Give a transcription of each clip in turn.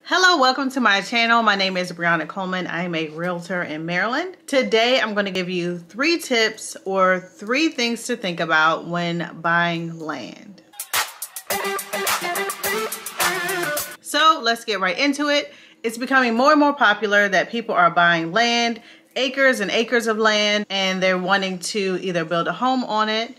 Hello, welcome to my channel. My name is Brianna Coleman. I'm a realtor in Maryland. Today, I'm going to give you 3 tips or 3 things to think about when buying land. So let's get right into it. It's becoming more and more popular that people are buying land, acres and acres of land, and they're wanting to either build a home on it,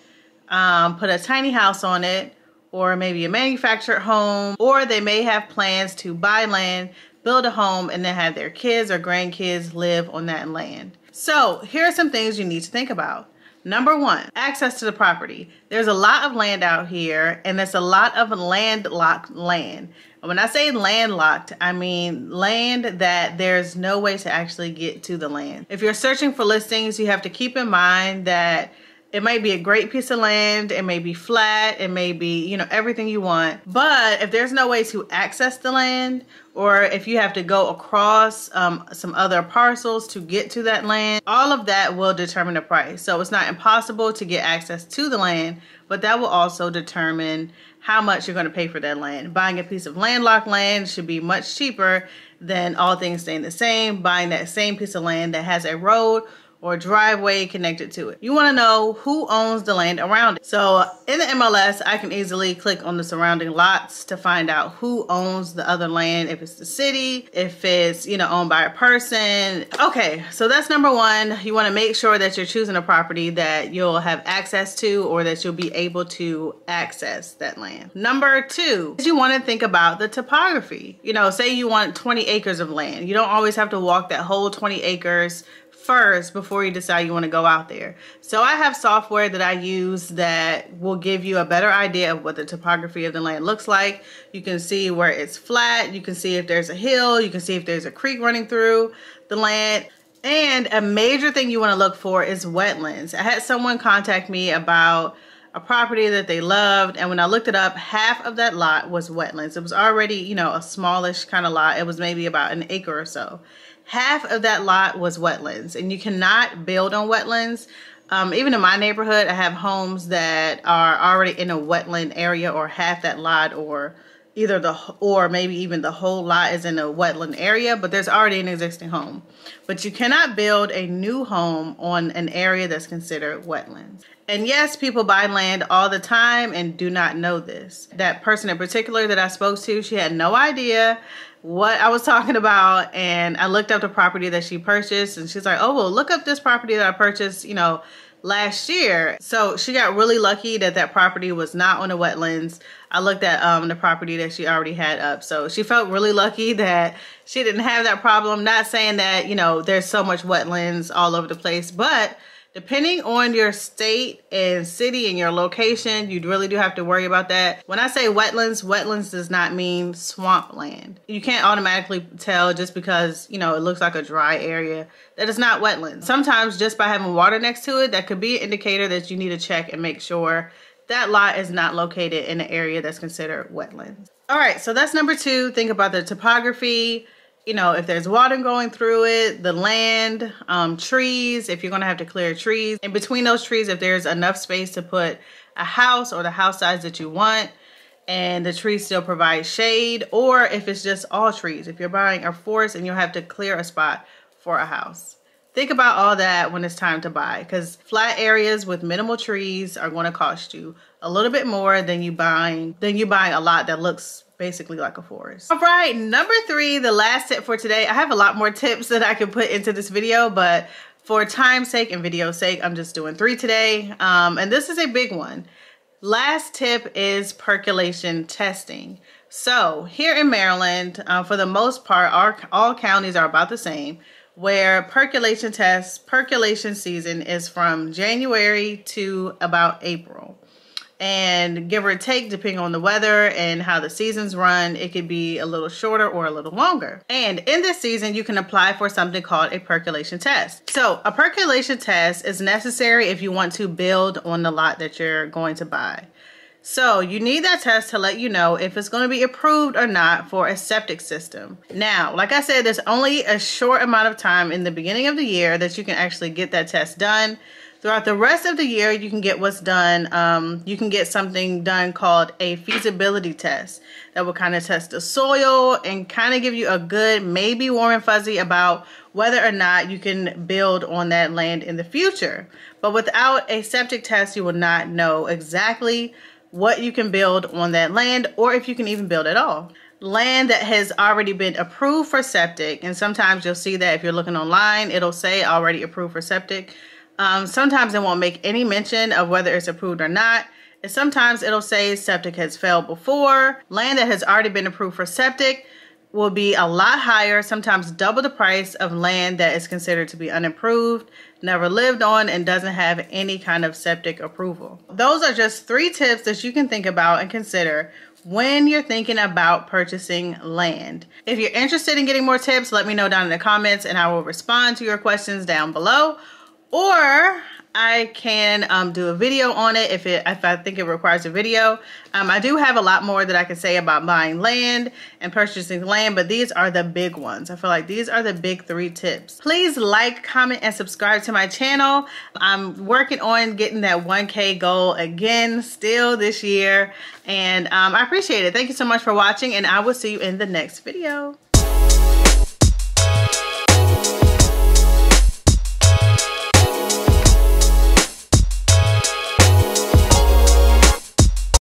put a tiny house on it, or maybe a manufactured home, or they may have plans to buy land, build a home, and then have their kids or grandkids live on that land. So here are some things you need to think about. Number 1, access to the property. There's a lot of land out here, and there's a lot of landlocked land. And when I say landlocked, I mean land that there's no way to actually get to the land. If you're searching for listings, you have to keep in mind that it might be a great piece of land, it may be flat, it may be, everything you want. But if there's no way to access the land, or if you have to go across some other parcels to get to that land, all of that will determine the price. So it's not impossible to get access to the land, but that will also determine how much you're going to pay for that land. Buying a piece of landlocked land should be much cheaper than, all things staying the same, buying that same piece of land that has a road or driveway connected to it. You want to know who owns the land around it. So in the MLS, I can easily click on the surrounding lots to find out who owns the other land, if it's the city, if it's, owned by a person. Okay, so that's number 1. You want to make sure that you're choosing a property that you'll have access to, or that you'll be able to access that land. Number 2 is you want to think about the topography. Say you want 20 acres of land. You don't always have to walk that whole 20 acres first before you decide you want to go out there. So I have software that I use that will give you a better idea of what the topography of the land looks like. You can see where it's flat, you can see if there's a hill, you can see if there's a creek running through the land. And a major thing you want to look for is wetlands. I had someone contact me about a property that they loved, and when I looked it up, half of that lot was wetlands. It was already, a smallish kind of lot. It was maybe about an acre or so. Half of that lot was wetlands, and you cannot build on wetlands. Even in my neighborhood, I have homes that are already in a wetland area, or half that lot, or maybe even the whole lot is in a wetland area, but there's already an existing home. But you cannot build a new home on an area that's considered wetlands. And yes, people buy land all the time and do not know this. That person in particular that I spoke to, she had no idea what I was talking about, and I looked up the property that she purchased, and she's like, oh, well, look up this property that I purchased, last year. So she got really lucky that that property was not on the wetlands. I looked at the property that she already had up, so she felt really lucky that she didn't have that problem. Not saying that, there's so much wetlands all over the place, but depending on your state and city and your location, you really do have to worry about that. When I say wetlands, wetlands does not mean swampland. You can't automatically tell just because, it looks like a dry area that it's not wetlands. Sometimes just by having water next to it, that could be an indicator that you need to check and make sure that lot is not located in an area that's considered wetlands. All right, so that's number 2. Think about the topography. If there's water going through it, the land, trees, if you're going to have to clear trees. In between those trees, if there's enough space to put a house or the house size that you want, and the trees still provide shade, or if it's just all trees. If you're buying a forest and you'll have to clear a spot for a house. Think about all that when it's time to buy, because flat areas with minimal trees are going to cost you a little bit more than you buying a lot that looks basically like a forest. All right, number 3, the last tip for today. I have a lot more tips that I can put into this video, but for time's sake and video's sake, I'm just doing 3 today. And this is a big one. Last tip is percolation testing. So here in Maryland, for the most part, all counties are about the same, where percolation season is from January to about April. And give or take, depending on the weather and how the seasons run, it could be a little shorter or a little longer. And in this season, you can apply for something called a percolation test. So a percolation test is necessary if you want to build on the lot that you're going to buy. So you need that test to let you know if it's going to be approved or not for a septic system. Now, like I said, there's only a short amount of time in the beginning of the year that you can actually get that test done. Throughout the rest of the year, you can get what's done. You can get something done called a feasibility test that will kind of test the soil and kind of give you a good, maybe warm and fuzzy about whether or not you can build on that land in the future. But without a septic test, you will not know exactly what you can build on that land or if you can even build at all. Land that has already been approved for septic, and sometimes you'll see that if you're looking online, it'll say already approved for septic. Sometimes it won't make any mention of whether it's approved or not. And sometimes it'll say septic has failed before. Land that has already been approved for septic will be a lot higher, sometimes double the price of land that is considered to be unimproved, never lived on, and doesn't have any kind of septic approval. Those are just 3 tips that you can think about and consider when you're thinking about purchasing land. If you're interested in getting more tips, let me know down in the comments and I will respond to your questions down below. Or I can do a video on it if I think it requires a video. I do have a lot more that I can say about buying land and purchasing land, but these are the big ones. I feel like these are the big 3 tips. Please like, comment, and subscribe to my channel. I'm working on getting that 1K goal again still this year, and I appreciate it. Thank you so much for watching, and I will see you in the next video.